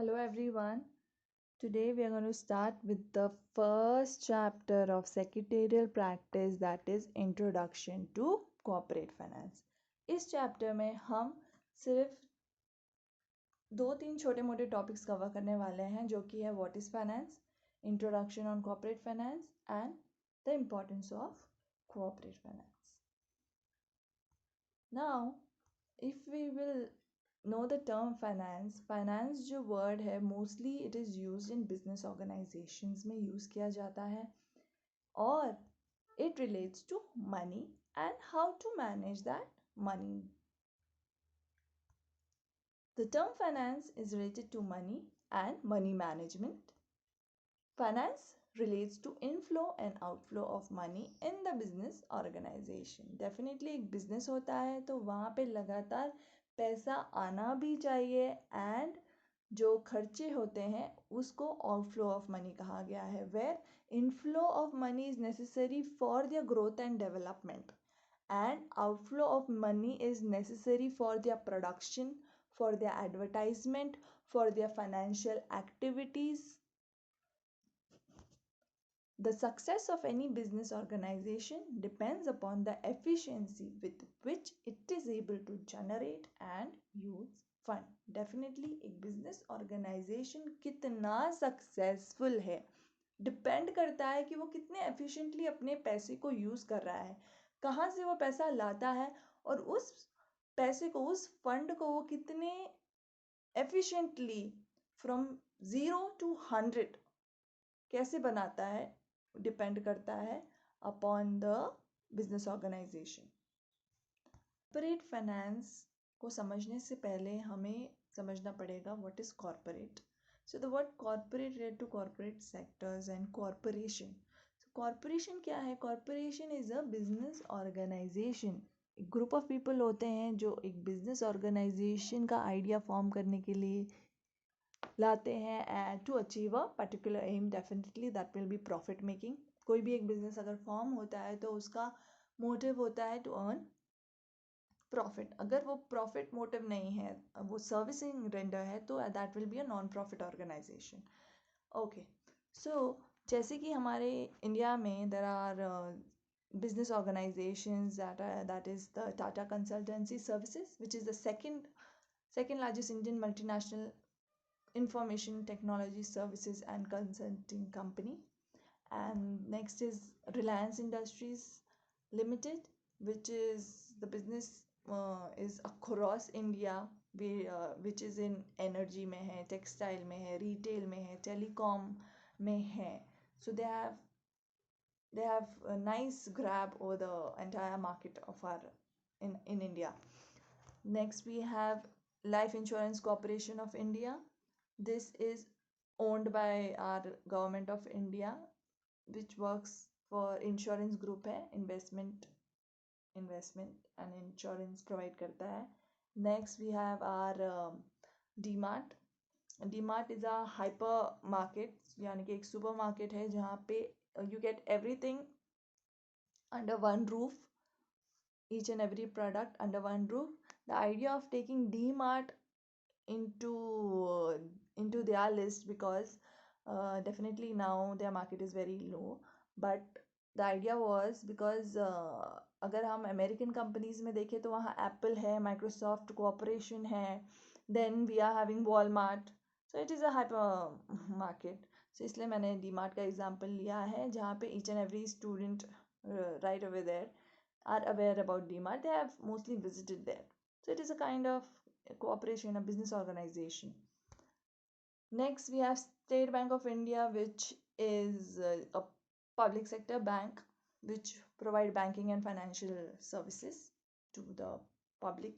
Hello everyone. Today we are going to start with the first chapter of secretarial practice, that is Introduction to Corporate Finance. इस chapter में हम सिर्फ दो तीन छोटे मोटे टॉपिक्स कवर करने वाले हैं जो कि है what is finance, introduction on corporate finance and the importance of corporate finance. Now, if we will know the term finance जो word है mostly it is used in business organizations में use किया जाता है और it relates to money and how to manage that money. The term finance is related to money and money management. Finance relates to inflow and outflow of money in the business organization. Definitely एक business होता है तो वहाँ पे लगातार पैसा आना भी चाहिए and जो खर्चे होते हैं उसको outflow of money कहा गया है, where inflow of money is necessary for their growth and development and outflow of money is necessary for their production, for their advertisement, for their financial activities. The success of any business organization depends upon the efficiency with which it is able to generate and use fund. Definitely एक business organization कितना successful है depend करता है कि वो कितने efficiently अपने पैसे को यूज कर रहा है, कहाँ से वो पैसा लाता है और उस पैसे को, उस फंड को वो कितने efficiently from 0 to 100 कैसे बनाता है डिपेंड करता है upon the business organisation. Corporate finance को समझने से पहले हमें समझना पड़ेगा what is corporate. So the word corporate related to corporate sectors and corporation. Corporation क्या है? Corporation is a business organisation. एक ग्रुप ऑफ पीपल होते हैं जो एक बिजनेस ऑर्गेनाइजेशन का आइडिया फॉर्म करने के लिए लाते हैं to achieve a particular aim. Definitely that will be profit making. कोई भी एक बिजनेस अगर फॉर्म होता है तो उसका मोटिव होता है टू अर्न प्रॉफिट. अगर वो प्रॉफिट मोटिव नहीं है, वो सर्विसिंग रेंडर है, तो that will be a non profit organization. Okay, so जैसे कि हमारे इंडिया में there are business organizations that is the Tata Consultancy Services, which is the second largest Indian multinational information technology services and consulting company. And next is Reliance Industries Limited, which is the business is across India, which is in energy में है, textile में है, retail में है, telecom में है. So they have a nice grab over the entire market of our in India. Next we have Life Insurance Corporation of India. This is owned by our government of India, which works for insurance group है, investment and insurance provide करता है. Next we have our DMart. DMart is a hyper market, यानी कि एक super market है जहाँ पे you get everything under one roof, each and every product under one roof. The idea of taking DMart into their list because definitely now their market is very low, but the idea was because अगर हम American companies में देखें तो वहाँ Apple है, Microsoft cooperation है, then we are having Walmart. So it is a hyper market. So इसलिए मैंने डी मार्ट का एग्जांपल लिया है जहाँ पे each and every student right over there are aware about DMart. They have mostly visited there. So it is a kind of cooperation, a business organization. Next, we have State Bank of India, which is a public sector bank which provide banking and financial services to the public.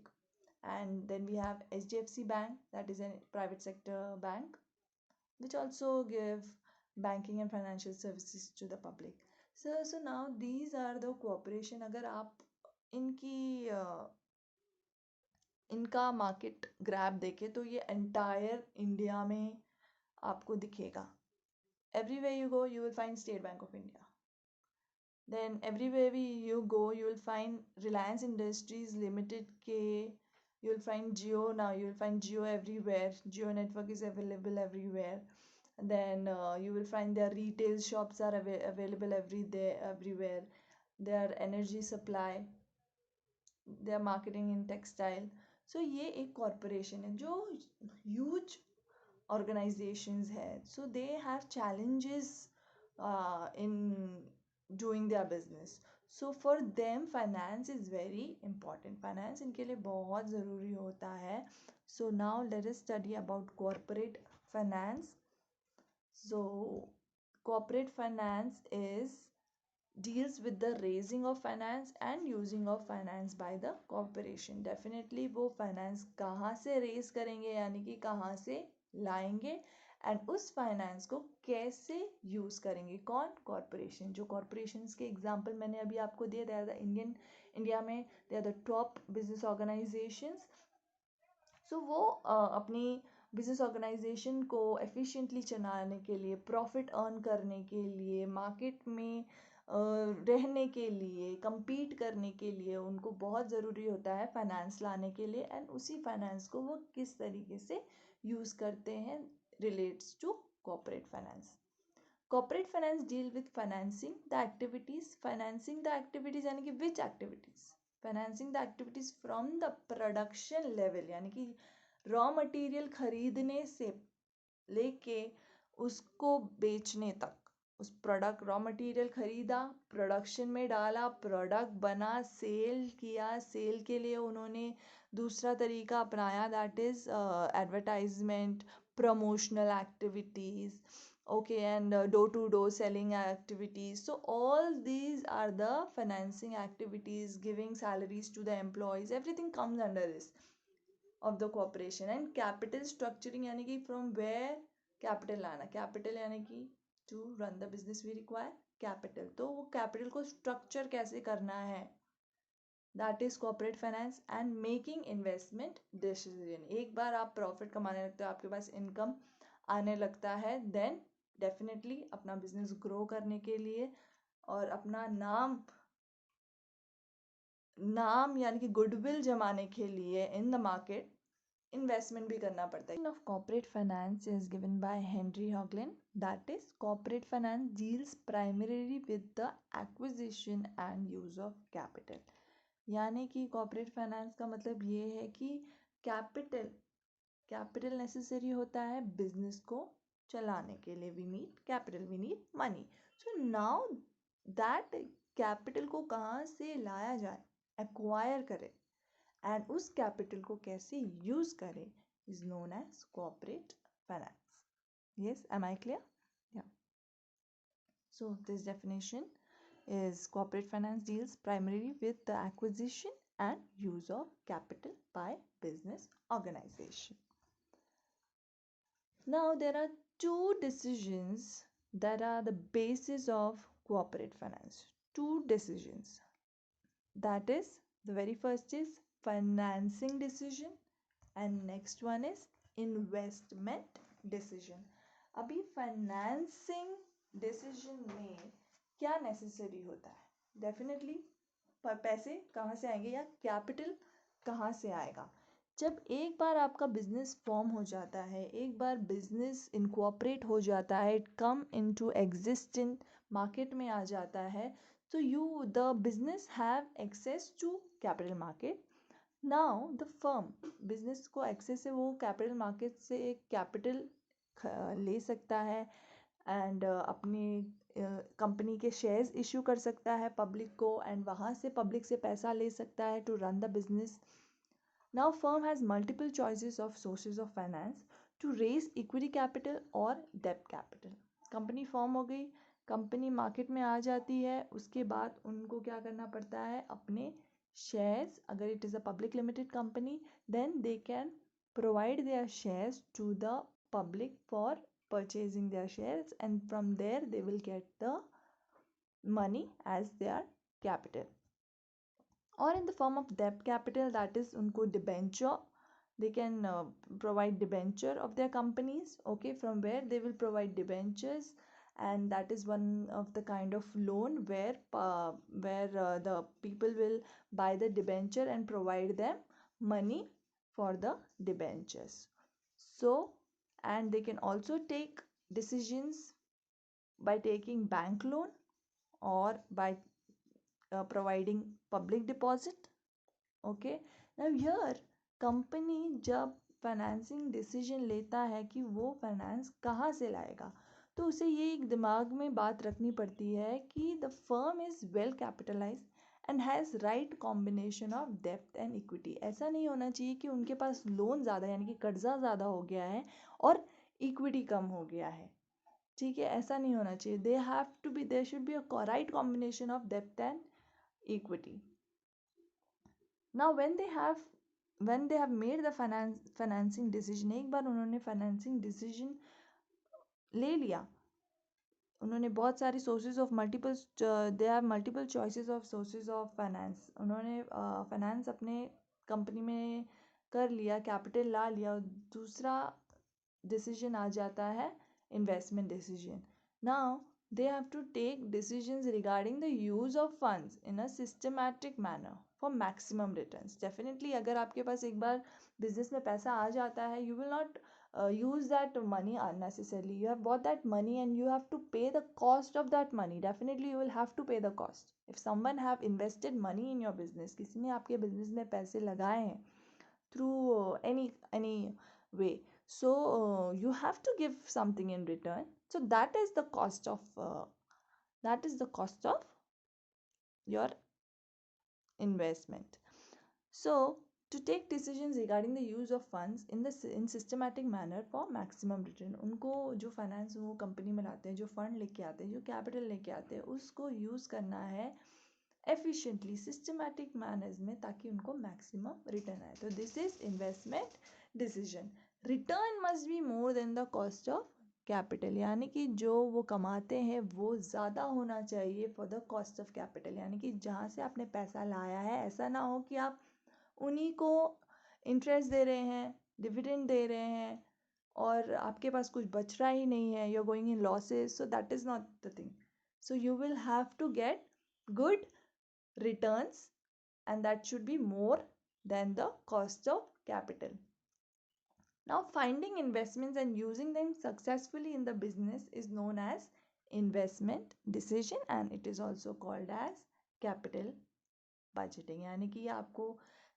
And then we have HDFC Bank, that is a private sector bank, which also give banking and financial services to the public. So now these are the cooperation. अगर आप इनका market grab देखें तो ये entire India में आपको दिखेगा. Everywhere you go, you will find State Bank of India. Then everywhere you go, you will find Reliance Industries Limited के You'll find Geo now. You'll find Geo everywhere. Geo network is available everywhere. And then you will find their retail shops are available everywhere. Their energy supply, their marketing in textile. So ये एक corporation है जो huge organizations है. So they have challenges in doing their business. So for them finance is very important. Finance इनके लिए बहुत ज़रूरी होता है. So now let us study about corporate finance. So corporate finance is deals with the raising of finance and using of finance by the corporation. Definitely वो finance कहाँ से raise करेंगे यानी कि कहाँ से लाएंगे एंड उस फाइनेंस को कैसे यूज करेंगे. कौन? कॉरपोरेशन. जो कॉरपोरेशंस के एग्जांपल मैंने अभी आपको दिए, दे आर द इंडिया में they are the top business organizations. So वो अपनी बिजनेस ऑर्गेनाइजेशन को एफिशिएंटली चलाने के लिए, प्रॉफिट अर्न करने के लिए, मार्केट में रहने के लिए, compete करने के लिए उनको बहुत ज़रूरी होता है फाइनेंस लाने के लिए. एंड उसी फाइनेंस को वो किस तरीके से यूज़ करते हैं relates to corporate finance. Corporate finance deal with financing the activities. Financing the activities यानी कि which activities? Financing the activities from the production level यानी कि रॉ मटेरियल खरीदने से लेके उसको बेचने तक. उस प्रोडक्ट, रॉ मटेरियल खरीदा, प्रोडक्शन में डाला, प्रोडक्ट बना, सेल किया, सेल के लिए उन्होंने दूसरा तरीका अपनाया, that is advertisement, promotional activities, okay, and door to door selling activities. So all these are the financing activities, giving salaries to the employees, everything comes under this of the corporation. And capital structuring यानी कि from where capital लाना. capital यानी कि to run the business we require capital. तो वो capital को structure कैसे करना है, that is corporate finance. And making investment decision. एक बार आप प्रॉफिट कमाने लगते हो, आपके पास इनकम आने लगता है, देन डेफिनेटली अपना बिजनेस ग्रो करने के लिए और अपना नाम यानी कि गुडविल जमाने के लिए इन द मार्केट इन्वेस्टमेंट भी करना पड़ता है. Of corporate finance is given by Henry Hoagland. That is corporate finance deals primarily with the acquisition and use of capital. यानी कि कॉर्पोरेट फाइनेंस का मतलब ये है कि कैपिटल नेसेसरी होता है बिजनेस को चलाने के लिए. We need capital, we need money. So now that capital को कहाँ से लाया जाए, एक्वायर करे, एंड उस कैपिटल को कैसे यूज करे is known as corporate finance. Yes, am I clear? Yeah. So this definition is corporate finance deals primarily with the acquisition and use of capital by business organization. Now there are two decisions that are the basis of corporate finance. Two decisions. That is, the very first is financing decision and next one is investment decision. अभी financing decision में क्या necessary होता है? Definitely पैसे कहाँ से आएंगे या कैपिटल कहाँ से आएगा. जब एक बार आपका बिजनेस फॉर्म हो जाता है, एक बार बिजनेस इनकॉर्पोरेट हो जाता है, it come into existing, market में आ जाता है, तो you the business have access to capital market. Now the firm, business को एक्सेस है, वो कैपिटल मार्केट से एक कैपिटल ले सकता है एंड अपनी कंपनी के शेयर्स इशू कर सकता है पब्लिक को एंड वहाँ से पब्लिक से पैसा ले सकता है to run the business. Now firm has multiple choices of sources of finance to raise equity capital और डेब्ट कैपिटल. कंपनी फॉर्म हो गई, कंपनी मार्केट में आ जाती है, उसके बाद उनको क्या करना पड़ता है, अपने शेयर्स, अगर it is a public limited company then they can provide their shares to the public for purchasing their shares and from there they will get the money as their capital. Or in the form of debt capital, that is unko debenture, they can provide debenture of their companies, okay, from where they will provide debentures, and that is one of the kind of loan where the people will buy the debenture and provide them money for the debentures. So, and they can also take decisions by taking bank loan or by providing public deposit. Okay, now here company जब financing decision लेता है कि वो finance कहाँ से लाएगा, तो उसे ये एक दिमाग में बात रखनी पड़ती है कि the firm is well capitalize and has right combination of depth and equity. ऐसा नहीं होना चाहिए कि उनके पास लोन ज़्यादा यानी कि कर्जा ज़्यादा हो गया है और इक्विटी कम हो गया है. ठीक है, ऐसा नहीं होना चाहिए. They have to be there should be a right combination of depth and equity. Now when they have made the financing decision, एक बार उन्होंने फाइनेंसिंग डिसीजन ले लिया, उन्होंने बहुत सारी sources of multiple they have multiple choices of sources of finance. उन्होंने finance अपने company में कर लिया, कैपिटल ला लिया. और दूसरा डिसीजन आ जाता है investment decision. Now they have to take decisions regarding the use of funds in a systematic manner for maximum returns. Definitely अगर आपके पास एक बार बिजनेस में पैसा आ जाता है, you will not use that money unnecessarily. You have bought that money and you have to pay the cost of that money. Definitely you will have to pay the cost. If someone have invested money in your business, किसी ने आपके business में पैसे लगाए हैं through any way, so you have to give something in return. So that is the cost of your investment. So to take decisions regarding the use of funds in systematic manner for maximum return, उनको जो finance वो company में लाते हैं, जो fund लेके आते हैं, जो कैपिटल लेके आते हैं, उसको यूज़ करना है एफिशिएंटली सिस्टमैटिक मैनर्स में ताकि उनको मैक्सिमम रिटर्न आए. तो this is investment decision. Return must be more than the cost of capital, यानी कि जो वो कमाते हैं वो ज़्यादा होना चाहिए for the cost of capital. यानी कि जहाँ से आपने पैसा लाया है, ऐसा ना हो कि आप उन्हीं को इंटरेस्ट दे रहे हैं, डिविडेंड दे रहे हैं और आपके पास कुछ बच रहा ही नहीं है, you are going in losses. So that is not the thing. So you will have to get good returns and that should be more than the cost of capital. Now finding investments and using them successfully in the business is known as investment decision and it is also called as capital budgeting. यानी कि आपको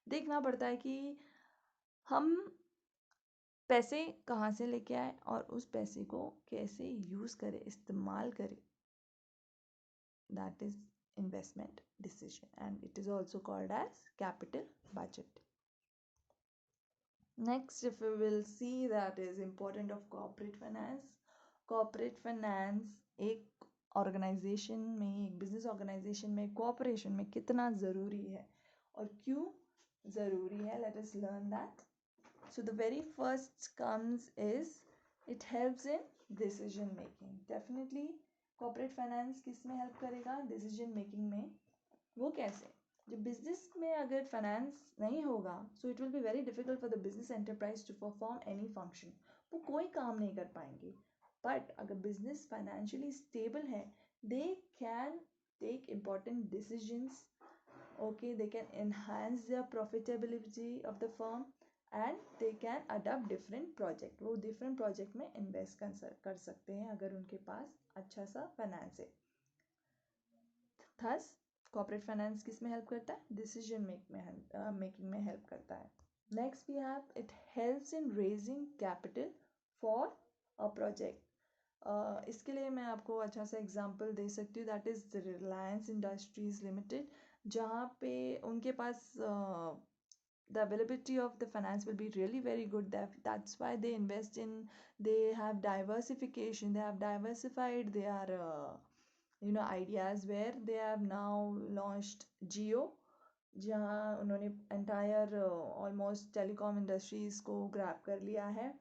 देखना पड़ता है कि हम पैसे कहाँ से लेके आए और उस पैसे को कैसे यूज़ करें, इस्तेमाल करें. That is investment decision and it is also called as capital budget. Next, if we will see, that is important of corporate finance. Corporate finance एक ऑर्गेनाइजेशन में, एक बिजनेस ऑर्गेनाइजेशन में, कोऑपरेशन में कितना ज़रूरी है और क्यों ज़रूरी है. Let us learn that. So the very first comes is it helps in decision making. Definitely corporate finance किस में हेल्प करेगा? डिसीजन मेकिंग में. वो कैसे? जब बिजनेस में अगर फाइनेंस नहीं होगा, so it will be very difficult for the business enterprise to perform any function. वो कोई काम नहीं कर पाएंगे. बट अगर बिजनेस फाइनेंशियली स्टेबल है, they can take important decisions. Okay, they can enhance the profitability of the firm and they can adopt different project. वो different project में इन्वेस्ट कर सकते हैं अगर उनके पास अच्छा सा फाइनेंस है. थस कॉर्पोरेट फाइनेंस किस में हेल्प करता है? डिसीजन मेकिंग में हेल्प करता है. Next we have it helps in raising capital for a project. इसके लिए मैं आपको अच्छा सा एग्जांपल दे सकती हूँ. That is Reliance industries limited, जहाँ पे उनके पास the availability of the finance will be really very good. That's why they invest in, they have diversification, they have diversified their ideas, where they have now launched Jio, जहाँ उन्होंने entire almost telecom industries को grab कर लिया है.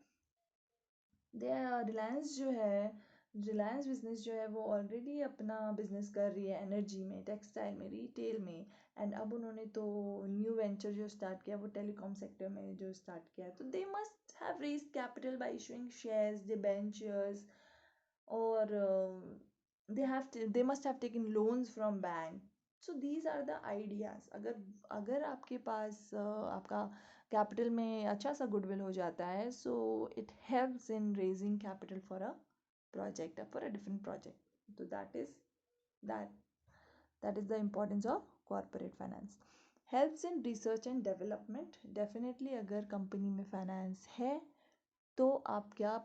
रिलायंस जो है, Reliance business जो है वो ऑलरेडी अपना बिजनेस कर रही है एनर्जी में, टेक्सटाइल में, रिटेल में. एंड अब उन्होंने तो न्यू वेंचर जो स्टार्ट किया वो टेलीकॉम सेक्टर में जो स्टार्ट किया. तो they must have raised capital by issuing shares, debentures, और they must have taken loans from bank. So these are the ideas. अगर आपके पास आपका कैपिटल में अच्छा सा गुडविल हो जाता है. So it helps in raising capital for a project, for a different project. So that that is the importance of corporate finance. Helps in research and development. Definitely अगर कंपनी में finance है तो आप क्या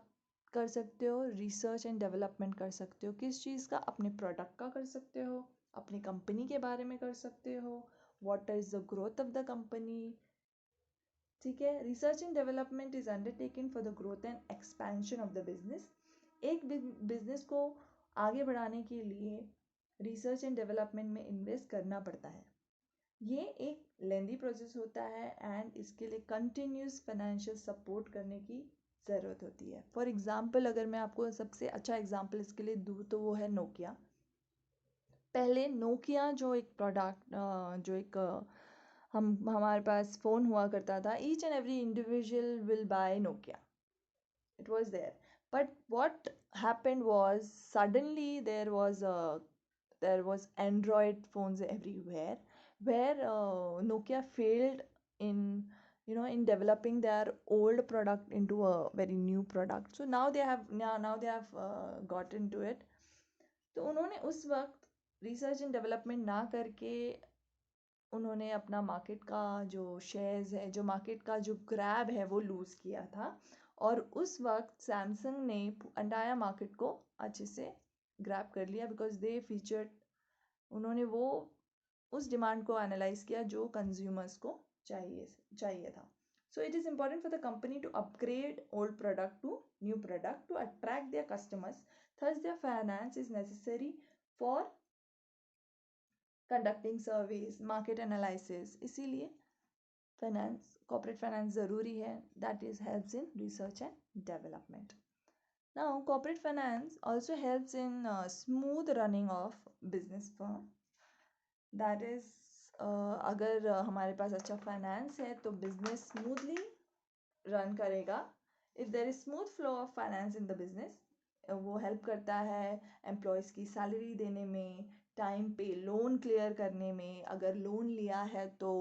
कर सकते हो, रिसर्च एंड डेवलपमेंट कर सकते हो. किस चीज़ का? अपने प्रोडक्ट का कर सकते हो, अपनी कंपनी के बारे में कर सकते हो, what is the growth of the company. ठीक है. Research and development is undertaken for the growth and expansion of the business. एक बिजनेस को आगे बढ़ाने के लिए रिसर्च एंड डेवलपमेंट में इन्वेस्ट करना पड़ता है. ये एक लेंदी प्रोसेस होता है एंड इसके लिए कंटिन्यूस फाइनेंशियल सपोर्ट करने की ज़रूरत होती है. फॉर एग्जांपल अगर मैं आपको सबसे अच्छा एग्जांपल इसके लिए दूँ तो वो है नोकिया. पहले नोकिया जो एक प्रोडक्ट जो एक हम हमारे पास फ़ोन हुआ करता था, each and every individual will buy Nokia. It was there, but what happened was suddenly there was Android phones everywhere, where Nokia failed in in developing their old product into a very new product. So now they have got into it. तो उन्होंने उस वक्त research and development ना करके उन्होंने अपना market का जो शेयर्स है, जो मार्केट का जो ग्रैब है वो लूज़ किया था. और उस वक्त सैमसंग ने अंटायर मार्केट को अच्छे से ग्रैब कर लिया बिकॉज दे फीचर्ड. उन्होंने वो उस डिमांड को एनालाइज किया जो कंज्यूमर्स को चाहिए था. So it is important for the company to upgrade old product to new product to attract their customers. Thus there finance is necessary for conducting surveys, market analysis. इसीलिए finance, corporate finance ज़रूरी है. That is helps in research and development. Now corporate finance also helps in smooth running of business firm. That is अगर हमारे पास अच्छा finance है तो business smoothly run करेगा. If there is smooth flow of finance in the business, वो help करता है एम्प्लॉयज़ की सैलरी देने में, टाइम पे लोन क्लियर करने में. अगर लोन लिया है तो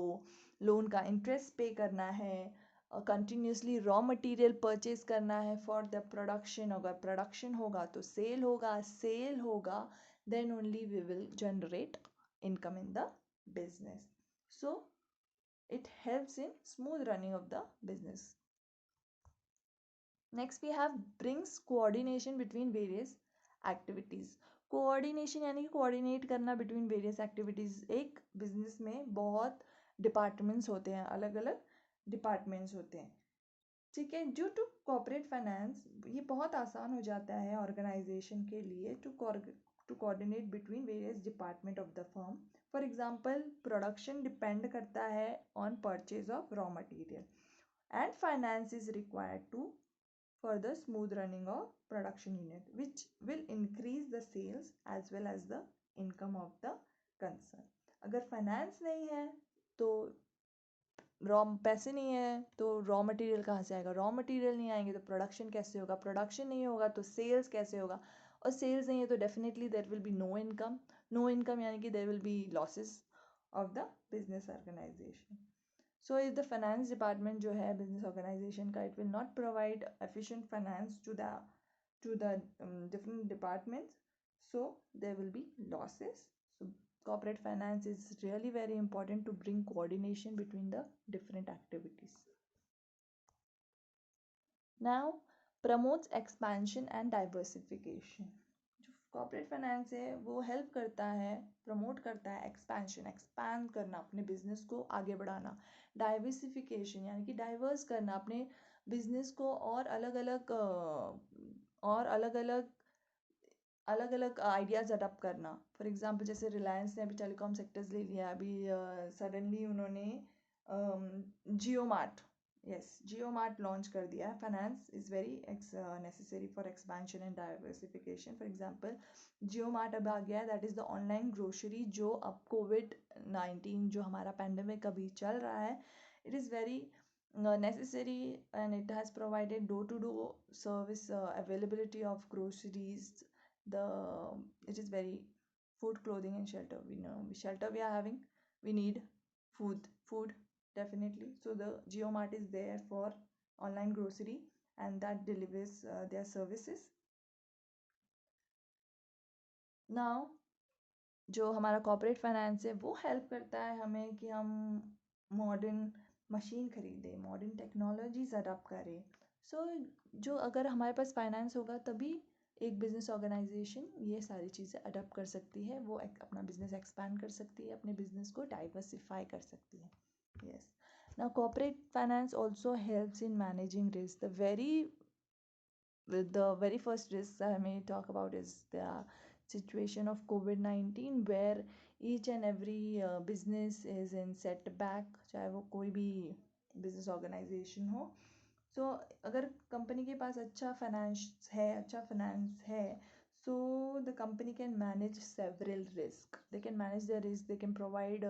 लोन का इंटरेस्ट पे करना है, कंटिन्यूसली रॉ मटेरियल परचेज करना है फॉर द प्रोडक्शन. अगर प्रोडक्शन होगा तो सेल होगा then only we will generate income in the business. So it helps in smooth running of the business. Next we have brings coordination between various activities. Coordination यानी कि coordinate करना between various activities. एक business में बहुत departments होते हैं, अलग अलग डिपार्टमेंट्स होते हैं. ठीक है. ड्यू टू कॉर्पोरेट फाइनेंस ये बहुत आसान हो जाता है ऑर्गेनाइजेशन के लिए to coordinate between various department of the firm. For example production depend करता है on purchase of raw material and finance is required to for the smooth running of production unit, which will increase the sales as well as the income of the concern. अगर finance नहीं है तो पैसे नहीं है तो raw material कहाँ से आएगा, रॉ मटेरियल नहीं आएंगे तो प्रोडक्शन कैसे होगा, प्रोडक्शन नहीं होगा तो सेल्स कैसे होगा, और सेल्स नहीं है तो definitely there will be no income. No income यानी कि there will be losses of the business organization. So if the finance department जो है business organization का, it will not provide efficient finance to the different departments, so there will be losses. So corporate finance is really very important to bring coordination between the different activities. Now promotes expansion and diversification. Corporate finance है वो help करता है, promote करता है expand करना, अपने business को आगे बढ़ाना. डाइवर्सिफिकेशन यानी कि डाइवर्स करना, अपने बिजनेस को और अलग अलग आइडियाज़ अडॉप्ट करना. फॉर एग्जांपल जैसे रिलायंस ने अभी टेलीकॉम सेक्टर्स ले लिया. अभी सडनली उन्होंने जियो मार्ट, जियो मार्ट लॉन्च कर दिया है. Finance is very necessary for expansion and diversification. For example Jio mart अब आ गया है, that is the online grocery जो अब कोविड-19 जो हमारा पैंडमिक अभी चल रहा है, it is very necessary and it has provided door-to-door service, availability of groceries. The It is very food, clothing and shelter. We know shelter we are having, we need food. definitely. So the JioMart is there for online grocery, and that delivers their services. Now जो हमारा corporate finance है वो help करता है हमें कि हम modern machine खरीदें, मॉडर्न टेक्नोलॉजीज अडॉप्ट करें। सो जो अगर हमारे पास फाइनेंस होगा तभी एक बिजनेस ऑर्गेनाइजेशन ये सारी चीज़ें अडॉप्ट कर सकती है, वो अपना बिजनेस एक्सपैंड कर सकती है, अपने बिजनेस को डाइवर्सिफाई कर सकती है। Yes, now corporate finance also helps in managing risk. The very first risk I may talk about is the situation of COVID-19, where each and every business is in setback, चाहे वो कोई भी business organization हो। So अगर company के पास अच्छा finance है, so the company can manage several risk. They can manage their risk. They can provide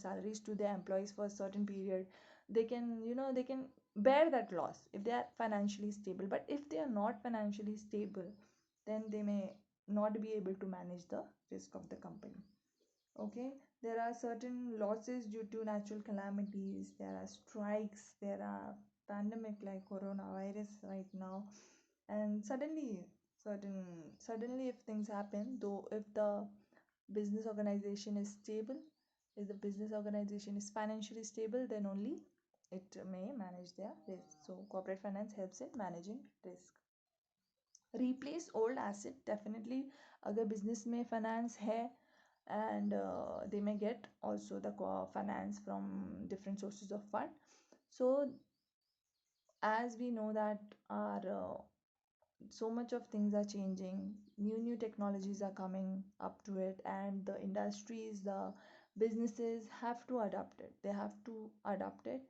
salaries to their employees for a certain period. They can, they can bear that loss if they are financially stable. But if they are not financially stable, then they may not be able to manage the risk of the company. Okay, there are certain losses due to natural calamities, there are strikes, there are pandemic like coronavirus right now, and suddenly if things happen, though, if the business organization is stable, if the business organization is financially stable, then only it may manage their risk. So corporate finance helps in managing risk. Replace old asset, definitely अगर business में finance है, and they may get also the finance from different sources of fund. So as we know that our so much of things are changing, new technologies are coming up to it, and the industries, the businesses have to adapt it, they have to adapt it.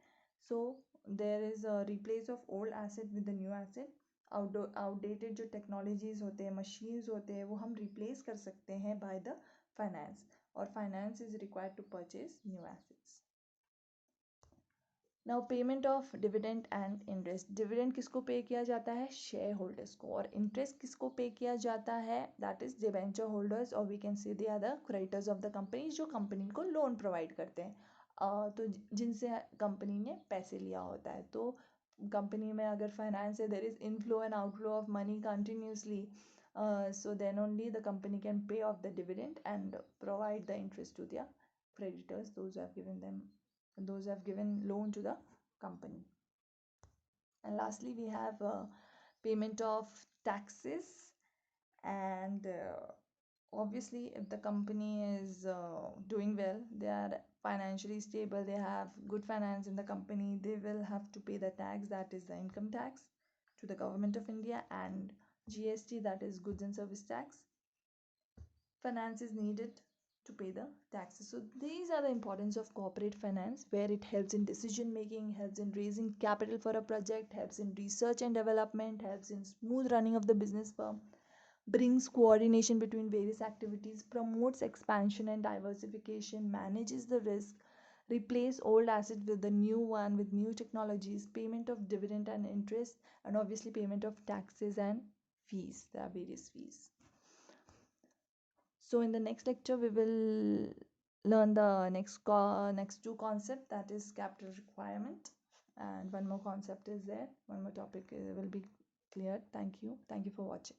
So there is a replace of old asset with the new asset. Outdated जो technologies होते हैं, machines होते हैं, वो हम replace कर सकते हैं बाय द फाइनेंस, और finance is required to purchase new assets. Now payment of dividend and interest. Dividend किसको पे किया जाता है? शेयर होल्डर्स को। और इंटरेस्ट किसको पे किया जाता है? दैट इज डिबेंचर होल्डर्स, और we can see the other creditors of the company, जो कंपनी को लोन प्रोवाइड करते हैं, तो जिनसे कंपनी ने पैसे लिया होता है। तो कंपनी में अगर फाइनेंस है, there is inflow and outflow of money continuously, so then only the company can pay off the dividend and provide the interest to their creditors, those who have given loan to the company. And lastly, we have payment of taxes. And obviously, if the company is doing well, they are financially stable, they have good finance in the company, they will have to pay the tax, that is the income tax, to the government of India, and GST, that is goods and service tax. Finance is needed to pay the taxes. So these are the importance of corporate finance, where it helps in decision making, helps in raising capital for a project, helps in research and development, helps in smooth running of the business firm, brings coordination between various activities, promotes expansion and diversification, manages the risk, replace old assets with the new one with new technologies, payment of dividend and interest, and obviously payment of taxes and fees. There are various fees. So in the next lecture, we will learn the next two concepts, that is capital requirement, and one more concept is there, one more topic will be cleared. Thank you for watching.